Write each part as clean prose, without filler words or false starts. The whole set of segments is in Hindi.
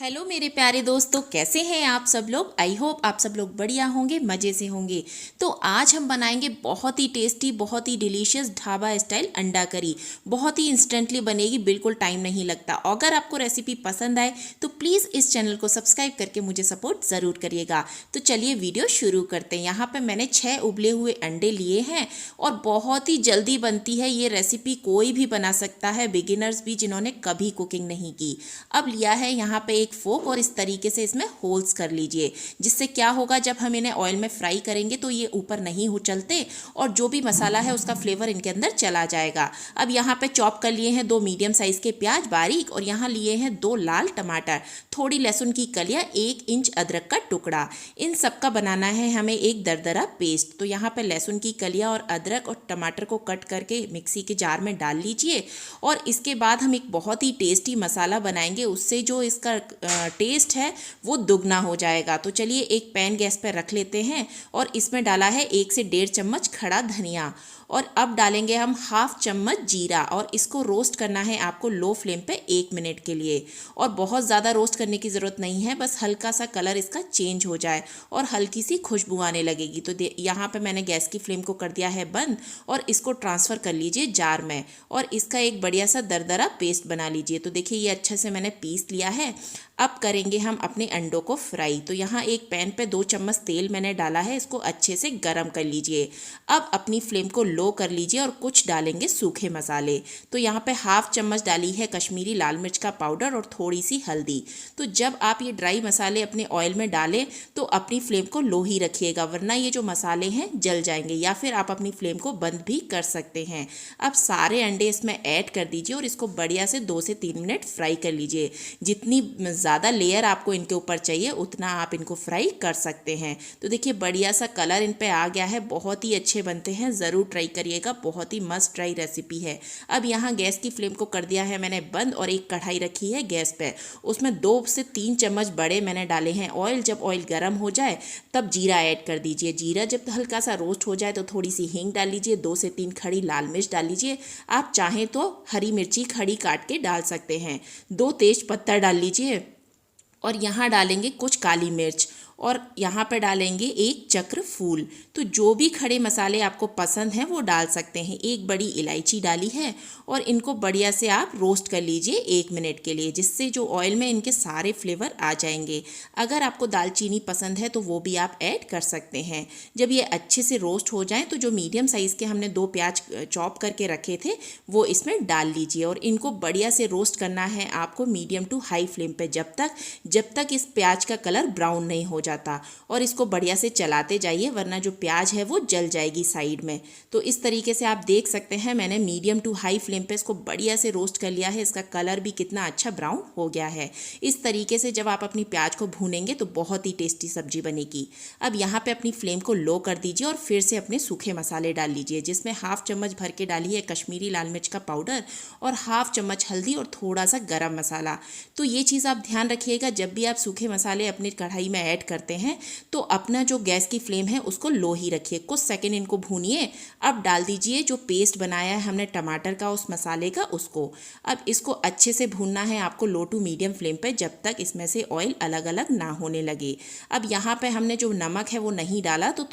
हेलो मेरे प्यारे दोस्तों, कैसे हैं आप सब लोग। आई होप आप सब लोग बढ़िया होंगे, मज़े से होंगे। तो आज हम बनाएंगे बहुत ही टेस्टी, बहुत ही डिलीशियस ढाबा स्टाइल अंडा करी। बहुत ही इंस्टेंटली बनेगी, बिल्कुल टाइम नहीं लगता। अगर आपको रेसिपी पसंद आए तो प्लीज़ इस चैनल को सब्सक्राइब करके मुझे सपोर्ट ज़रूर करिएगा। तो चलिए वीडियो शुरू करते हैं। यहाँ पर मैंने 6 उबले हुए अंडे लिए हैं और बहुत ही जल्दी बनती है ये रेसिपी। कोई भी बना सकता है, बिगिनर्स भी जिन्होंने कभी कुकिंग नहीं की। अब लिया है यहाँ पे एक फोक और इस तरीके से इसमें होल्स कर लीजिए, जिससे क्या होगा, जब हम इन्हें ऑयल में फ्राई करेंगे तो ये ऊपर नहीं उछलते और जो भी मसाला है उसका फ्लेवर इनके अंदर चला जाएगा। अब यहाँ पे चॉप कर लिए हैं 2 मीडियम साइज के प्याज बारीक, और यहाँ लिए हैं 2 लाल टमाटर, थोड़ी लहसुन की कलियां, 1 इंच अदरक का टुकड़ा। इन सब का बनाना है हमें एक दरदरा पेस्ट। तो यहाँ पे लहसुन की कलियां और अदरक और टमाटर को कट करके मिक्सी के जार में डाल लीजिए। और इसके बाद हम एक बहुत ही टेस्टी मसाला बनाएंगे, उससे जो इसका टेस्ट है वो दुगना हो जाएगा। तो चलिए एक पैन गैस पर रख लेते हैं और इसमें डाला है 1 से 1.5 चम्मच खड़ा धनिया, और अब डालेंगे हम हाफ चम्मच जीरा, और इसको रोस्ट करना है आपको लो फ्लेम पे 1 मिनट के लिए। और बहुत ज़्यादा रोस्ट करने की ज़रूरत नहीं है, बस हल्का सा कलर इसका चेंज हो जाए और हल्की सी खुशबू आने लगेगी। तो यहाँ पे मैंने गैस की फ्लेम को कर दिया है बंद, और इसको ट्रांसफ़र कर लीजिए जार में, और इसका एक बढ़िया सा दरदरा पेस्ट बना लीजिए। तो देखिए ये अच्छे से मैंने पीस लिया है। अब करेंगे हम अपने अंडों को फ्राई। तो यहाँ एक पैन पे 2 चम्मच तेल मैंने डाला है, इसको अच्छे से गर्म कर लीजिए। अब अपनी फ्लेम को लो कर लीजिए और कुछ डालेंगे सूखे मसाले। तो यहाँ पे हाफ चम्मच डाली है कश्मीरी लाल मिर्च का पाउडर और थोड़ी सी हल्दी। तो जब आप ये ड्राई मसाले अपने ऑयल में डालें तो अपनी फ्लेम को लो ही रखिएगा, वरना ये जो मसाले हैं जल जाएंगे, या फिर आप अपनी फ्लेम को बंद भी कर सकते हैं। अब सारे अंडे इसमें ऐड कर दीजिए और इसको बढ़िया से 2 से 3 मिनट फ्राई कर लीजिए। जितनी ज़्यादा लेयर आपको इनके ऊपर चाहिए उतना आप इनको फ्राई कर सकते हैं। तो देखिए बढ़िया सा कलर इन पे आ गया है, बहुत ही अच्छे बनते हैं, ज़रूर ट्राई करिएगा, बहुत ही मस्त ट्राई रेसिपी है। अब यहाँ गैस की फ्लेम को कर दिया है मैंने बंद, और एक कढ़ाई रखी है गैस पे, उसमें 2 से 3 चम्मच बड़े मैंने डाले हैं ऑयल। जब ऑयल गर्म हो जाए तब जीरा ऐड कर दीजिए। जीरा जब हल्का सा रोस्ट हो जाए तो थोड़ी सी हींग डाल लीजिए, 2 से 3 खड़ी लाल मिर्च डाल लीजिए। आप चाहें तो हरी मिर्ची खड़ी काट के डाल सकते हैं, 2 तेज पत्ता डाल लीजिए, और यहाँ डालेंगे कुछ काली मिर्च, और यहाँ पे डालेंगे 1 चक्र फूल। तो जो भी खड़े मसाले आपको पसंद हैं वो डाल सकते हैं। 1 बड़ी इलायची डाली है, और इनको बढ़िया से आप रोस्ट कर लीजिए 1 मिनट के लिए, जिससे जो ऑयल में इनके सारे फ्लेवर आ जाएंगे। अगर आपको दालचीनी पसंद है तो वो भी आप ऐड कर सकते हैं। जब ये अच्छे से रोस्ट हो जाएं तो जो मीडियम साइज़ के हमने 2 प्याज चॉप करके रखे थे वो इसमें डाल लीजिए, और इनको बढ़िया से रोस्ट करना है आपको मीडियम टू हाई फ्लेम पे, जब तक इस प्याज का कलर ब्राउन नहीं हो जाता। और इसको बढ़िया से चलाते जाइए, वरना जो प्याज है वो जल जाएगी साइड में। तो इस तरीके से आप देख सकते हैं मैंने मीडियम टू हाई फ्लेम पे इसको बढ़िया से रोस्ट कर लिया है। इसका कलर भी कितना अच्छा ब्राउन हो गया है। इस तरीके से जब आप अपनी प्याज को भूनेंगे तो बहुत ही टेस्टी सब्जी बनेगी। अब यहाँ पे अपनी फ्लेम को लो कर दीजिए और फिर से अपने सूखे मसाले डाल लीजिए, जिसमें हाफ चम्मच भर के डाली है कश्मीरी लाल मिर्च का पाउडर और हाफ चम्मच हल्दी और थोड़ा सा गरम मसाला। तो ये चीज़ आप ध्यान रखिएगा, जब भी आप सूखे मसाले अपनी कढ़ाई में ऐड करते हैं तो अपना जो गैस की फ्लेम है उसको लो ही रखिए। कुछ सेकंड इनको भूनिए। अब डाल दीजिए जो पेस्ट बनाया है हमने टमाटर का, उस मसाले का, उसको। अब इसको अच्छे से भूनना है आपको लो टू मीडियम फ्लेम पे, जब तक इसमें से ऑयल अलग अलग ना होने लगे। अब यहाँ पे हमने जो नमक है वो नहीं डाला, तो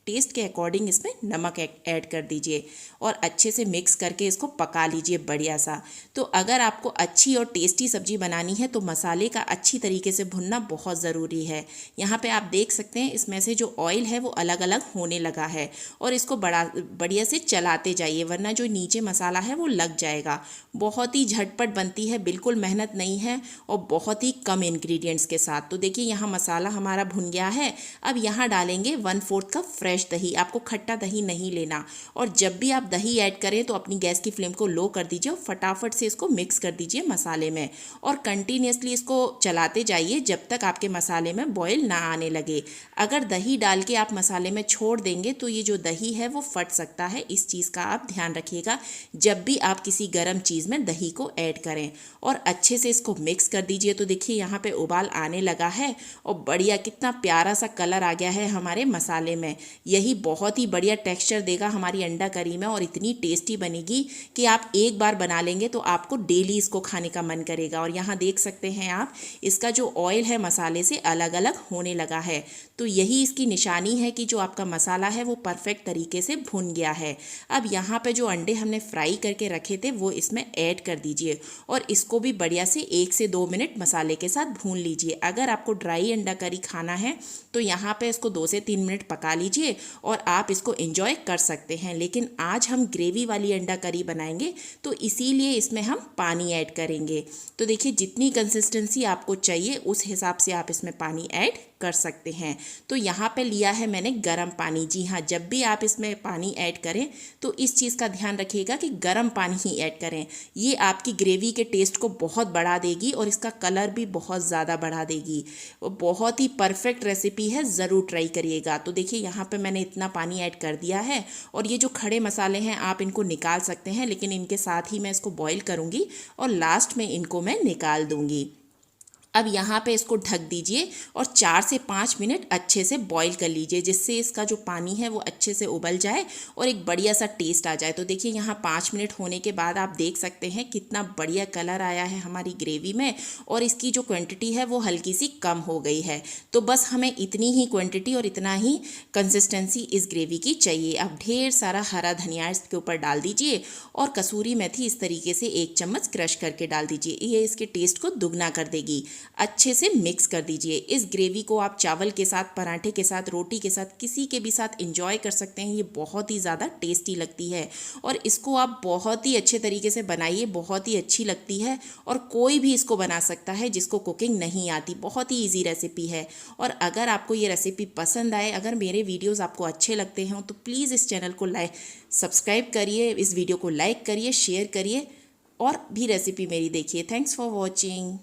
टेस्ट के अकॉर्डिंग इसमें नमक ऐड कर दीजिए और अच्छे से मिक्स करके इसको पका लीजिए बढ़िया सा। तो अगर आपको अच्छी और टेस्टी सब्जी बनानी है तो मसाले का अच्छी तरीके से भुनना बहुत ज़रूरी है। यहाँ पे आप देख सकते हैं इसमें से जो ऑयल है वो अलग अलग होने लगा है, और इसको बढ़िया से चलाते जाइए, वरना जो नीचे मसाला है वो लग जाएगा। बहुत ही झटपट बनती है, बिल्कुल मेहनत नहीं है, और बहुत ही कम इंग्रेडिएंट्स के साथ। तो देखिए यहाँ मसाला हमारा भुन गया है। अब यहाँ डालेंगे 1/4 कप फ्रेश दही। आपको खट्टा दही नहीं लेना, और जब भी आप दही ऐड करें तो अपनी गैस की फ्लेम को लो कर दीजिए और फटाफट से इसको मिक्स कर दीजिए मसाले में, और कंटिन्यूसली इसको चलाते जाइए जब तक आपके मसाले में बॉयल ना आने लगे। अगर दही डाल के आप मसाले में छोड़ देंगे तो ये जो दही है वो फट सकता है। इस चीज़ का आप ध्यान रखिएगा जब भी आप किसी गर्म चीज़ में दही को ऐड करें, और अच्छे से इसको मिक्स कर दीजिए। तो देखिए यहाँ पे उबाल आने लगा है और बढ़िया कितना प्यारा सा कलर आ गया है हमारे मसाले में। यही बहुत ही बढ़िया टेक्सचर देगा हमारी अंडा करी में और इतनी टेस्टी बनेगी कि आप एक बार बना लेंगे तो आपको डेली इसको खाने का मन करेगा। और यहाँ देख सकते हैं आप, इसका जो ऑयल है मसाले से अलग अलग होने लगा है। तो यही इसकी निशानी है कि जो आपका मसाला है वो परफेक्ट तरीके से भुन गया है। अब यहाँ पे जो अंडे हमने फ्राई करके रखे थे वो इसमें ऐड कर दीजिए और इसको भी बढ़िया से 1 से 2 मिनट मसाले के साथ भून लीजिए। अगर आपको ड्राई अंडा करी खाना है तो यहाँ पे इसको 2 से 3 मिनट पका लीजिए और आप इसको एंजॉय कर सकते हैं। लेकिन आज हम ग्रेवी वाली अंडा करी बनाएंगे तो इसीलिए इसमें हम पानी ऐड करेंगे। तो देखिए, जितनी कंसिस्टेंसी आपको चाहिए उस हिसाब से आप इसमें पानी ऐड कर सकते हैं। तो यहाँ पे लिया है मैंने गर्म पानी। जी हाँ, जब भी आप इसमें पानी ऐड करें तो इस चीज़ का ध्यान रखिएगा कि गर्म पानी ही ऐड करें। ये आपकी ग्रेवी के टेस्ट को बहुत बढ़ा देगी और इसका कलर भी बहुत ज़्यादा बढ़ा देगी। बहुत ही परफेक्ट रेसिपी है, ज़रूर ट्राई करिएगा। तो देखिए, यहाँ पे मैंने इतना पानी ऐड कर दिया है और ये जो खड़े मसाले हैं आप इनको निकाल सकते हैं, लेकिन इनके साथ ही मैं इसको बॉईल करूँगी और लास्ट में इनको मैं निकाल दूँगी। अब यहाँ पे इसको ढक दीजिए और 4 से 5 मिनट अच्छे से बॉईल कर लीजिए, जिससे इसका जो पानी है वो अच्छे से उबल जाए और एक बढ़िया सा टेस्ट आ जाए। तो देखिए, यहाँ 5 मिनट होने के बाद आप देख सकते हैं कितना बढ़िया कलर आया है हमारी ग्रेवी में और इसकी जो क्वांटिटी है वो हल्की सी कम हो गई है। तो बस हमें इतनी ही क्वांटिटी और इतना ही कंसिस्टेंसी इस ग्रेवी की चाहिए। अब ढेर सारा हरा धनिया इसके ऊपर डाल दीजिए और कसूरी मेथी इस तरीके से 1 चम्मच क्रश करके डाल दीजिए। ये इसके टेस्ट को दुगना कर देगी। अच्छे से मिक्स कर दीजिए। इस ग्रेवी को आप चावल के साथ, पराठे के साथ, रोटी के साथ, किसी के भी साथ एंजॉय कर सकते हैं। ये बहुत ही ज़्यादा टेस्टी लगती है और इसको आप बहुत ही अच्छे तरीके से बनाइए, बहुत ही अच्छी लगती है और कोई भी इसको बना सकता है जिसको कुकिंग नहीं आती। बहुत ही ईजी रेसिपी है। और अगर आपको ये रेसिपी पसंद आए, अगर मेरे वीडियोज़ आपको अच्छे लगते हों तो प्लीज़ इस चैनल को सब्सक्राइब करिए, इस वीडियो को लाइक करिए, शेयर करिए और भी रेसिपी मेरी देखिए। Thanks for watching.